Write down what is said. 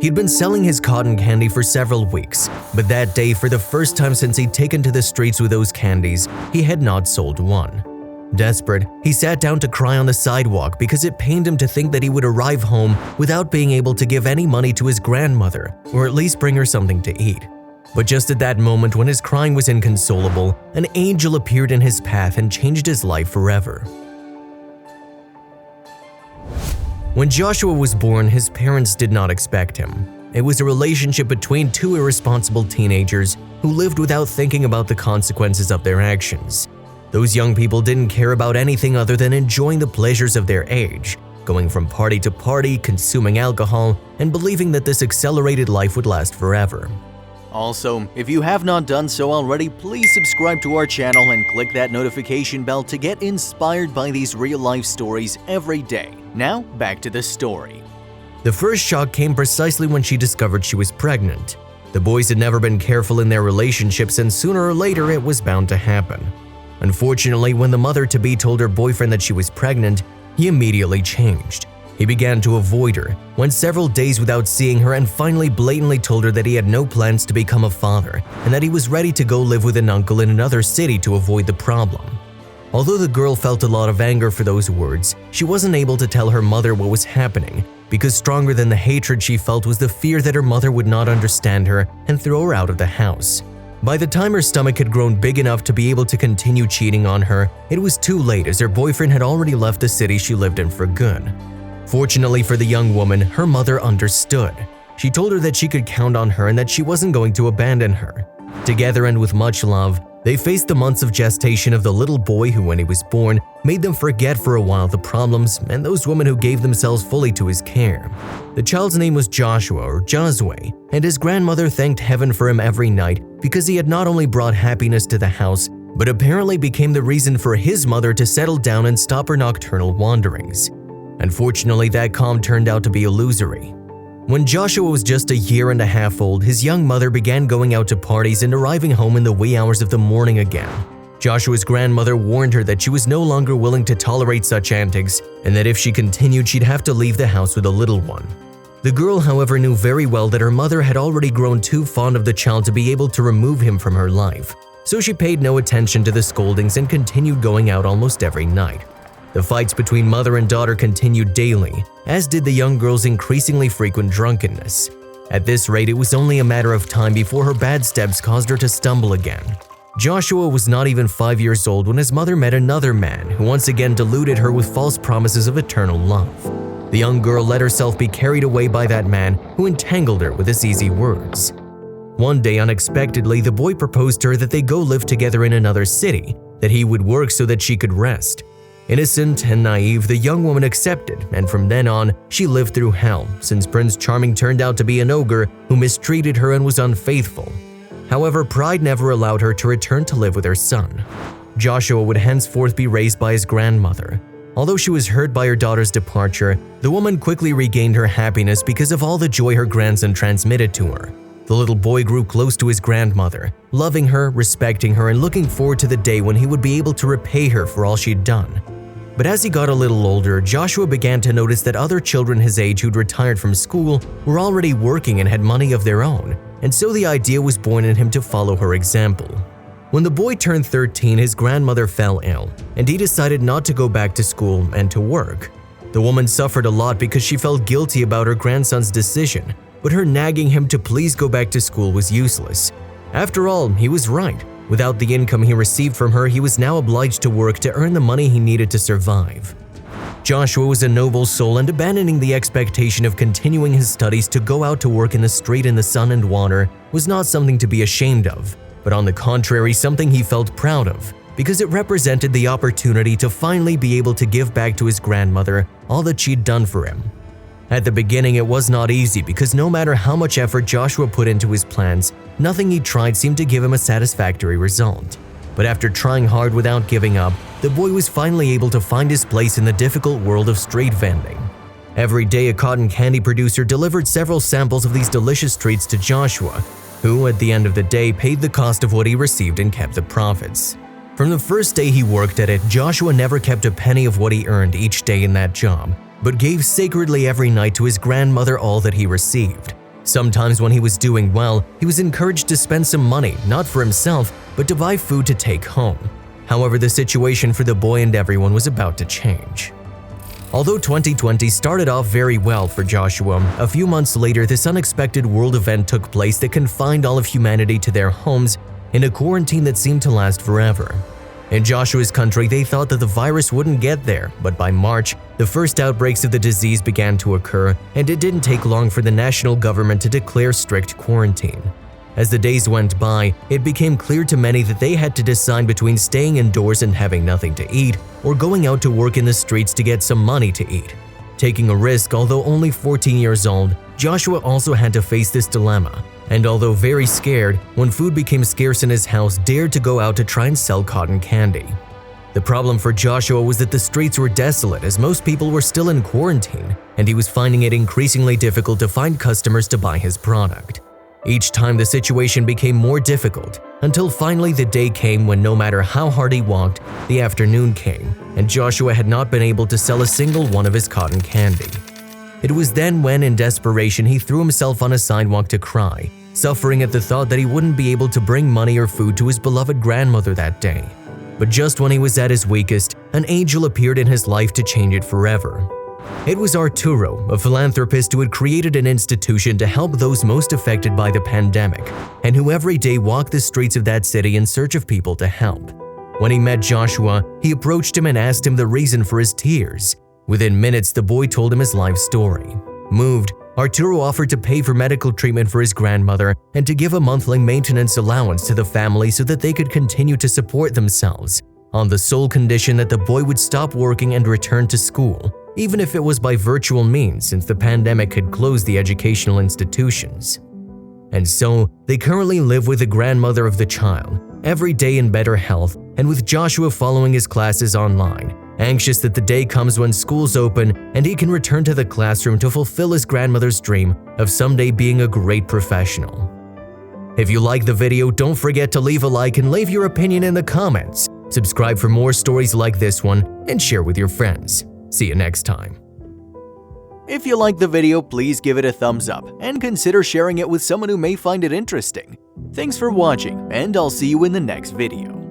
He'd been selling his cotton candy for several weeks, but that day, for the first time since he'd taken to the streets with those candies, he had not sold one. Desperate, he sat down to cry on the sidewalk because it pained him to think that he would arrive home without being able to give any money to his grandmother or at least bring her something to eat. But just at that moment when his crying was inconsolable, an angel appeared in his path and changed his life forever. When Joshua was born, his parents did not expect him. It was a relationship between two irresponsible teenagers who lived without thinking about the consequences of their actions. Those young people didn't care about anything other than enjoying the pleasures of their age, going from party to party, consuming alcohol, and believing that this accelerated life would last forever. Also, if you have not done so already, please subscribe to our channel and click that notification bell to get inspired by these real-life stories every day. Now, back to the story. The first shock came precisely when she discovered she was pregnant. The boys had never been careful in their relationships, and sooner or later it was bound to happen. Unfortunately, when the mother-to-be told her boyfriend that she was pregnant, he immediately changed. He began to avoid her, went several days without seeing her, and finally blatantly told her that he had no plans to become a father and that he was ready to go live with an uncle in another city to avoid the problem. Although the girl felt a lot of anger for those words, she wasn't able to tell her mother what was happening because stronger than the hatred she felt was the fear that her mother would not understand her and throw her out of the house. By the time her stomach had grown big enough to be able to continue cheating on her, it was too late as her boyfriend had already left the city she lived in for good. Fortunately for the young woman, her mother understood. She told her that she could count on her and that she wasn't going to abandon her. Together and with much love, they faced the months of gestation of the little boy who, when he was born, made them forget for a while the problems and those women who gave themselves fully to his care. The child's name was Joshua or Josue, and his grandmother thanked heaven for him every night because he had not only brought happiness to the house, but apparently became the reason for his mother to settle down and stop her nocturnal wanderings. Unfortunately, that calm turned out to be illusory. When Joshua was just a year and a half old, his young mother began going out to parties and arriving home in the wee hours of the morning again. Joshua's grandmother warned her that she was no longer willing to tolerate such antics and that if she continued, she'd have to leave the house with the little one. The girl, however, knew very well that her mother had already grown too fond of the child to be able to remove him from her life, so she paid no attention to the scoldings and continued going out almost every night. The fights between mother and daughter continued daily, as did the young girl's increasingly frequent drunkenness. At this rate, it was only a matter of time before her bad steps caused her to stumble again. Joshua was not even 5 years old when his mother met another man who once again deluded her with false promises of eternal love. The young girl let herself be carried away by that man who entangled her with his easy words. One day, unexpectedly, the boy proposed to her that they go live together in another city, that he would work so that she could rest. Innocent and naive, the young woman accepted, and from then on, she lived through hell, since Prince Charming turned out to be an ogre who mistreated her and was unfaithful. However, pride never allowed her to return to live with her son. Joshua would henceforth be raised by his grandmother. Although she was hurt by her daughter's departure, the woman quickly regained her happiness because of all the joy her grandson transmitted to her. The little boy grew close to his grandmother, loving her, respecting her, and looking forward to the day when he would be able to repay her for all she'd done. But as he got a little older, Joshua began to notice that other children his age who'd retired from school were already working and had money of their own, and so the idea was born in him to follow her example. When the boy turned 13, his grandmother fell ill, and he decided not to go back to school and to work. The woman suffered a lot because she felt guilty about her grandson's decision, but her nagging him to please go back to school was useless. After all, he was right. Without the income he received from her, he was now obliged to work to earn the money he needed to survive. Joshua was a noble soul, and abandoning the expectation of continuing his studies to go out to work in the street in the sun and water was not something to be ashamed of, but on the contrary, something he felt proud of, because it represented the opportunity to finally be able to give back to his grandmother all that she'd done for him. At the beginning, it was not easy because no matter how much effort Joshua put into his plans, nothing he tried seemed to give him a satisfactory result. But after trying hard without giving up, the boy was finally able to find his place in the difficult world of street vending. Every day, a cotton candy producer delivered several samples of these delicious treats to Joshua, who, at the end of the day, paid the cost of what he received and kept the profits. From the first day he worked at it, Joshua never kept a penny of what he earned each day in that job, but gave sacredly every night to his grandmother all that he received. Sometimes when he was doing well, he was encouraged to spend some money, not for himself, but to buy food to take home. However, the situation for the boy and everyone was about to change. Although 2020 started off very well for Joshua, a few months later this unexpected world event took place that confined all of humanity to their homes in a quarantine that seemed to last forever. In Joshua's country, they thought that the virus wouldn't get there, but by March, the first outbreaks of the disease began to occur, and it didn't take long for the national government to declare strict quarantine. As the days went by, it became clear to many that they had to decide between staying indoors and having nothing to eat, or going out to work in the streets to get some money to eat. Taking a risk, although only 14 years old, Joshua also had to face this dilemma, and although very scared, when food became scarce in his house, dared to go out to try and sell cotton candy. The problem for Joshua was that the streets were desolate as most people were still in quarantine, and he was finding it increasingly difficult to find customers to buy his product. Each time the situation became more difficult, until finally the day came when no matter how hard he walked, the afternoon came, and Joshua had not been able to sell a single one of his cotton candy. It was then when, in desperation, he threw himself on a sidewalk to cry, suffering at the thought that he wouldn't be able to bring money or food to his beloved grandmother that day. But just when he was at his weakest, an angel appeared in his life to change it forever. It was Arturo, a philanthropist who had created an institution to help those most affected by the pandemic, and who every day walked the streets of that city in search of people to help. When he met Joshua, he approached him and asked him the reason for his tears. Within minutes, the boy told him his life story. Moved, Arturo offered to pay for medical treatment for his grandmother and to give a monthly maintenance allowance to the family so that they could continue to support themselves, on the sole condition that the boy would stop working and return to school, even if it was by virtual means since the pandemic had closed the educational institutions. And so, they currently live with the grandmother of the child, every day in better health, and with Joshua following his classes online, anxious that the day comes when schools open and he can return to the classroom to fulfill his grandmother's dream of someday being a great professional. If you like the video, don't forget to leave a like and leave your opinion in the comments. Subscribe for more stories like this one and share with your friends. See you next time. If you liked the video, please give it a thumbs up and consider sharing it with someone who may find it interesting. Thanks for watching, and I'll see you in the next video.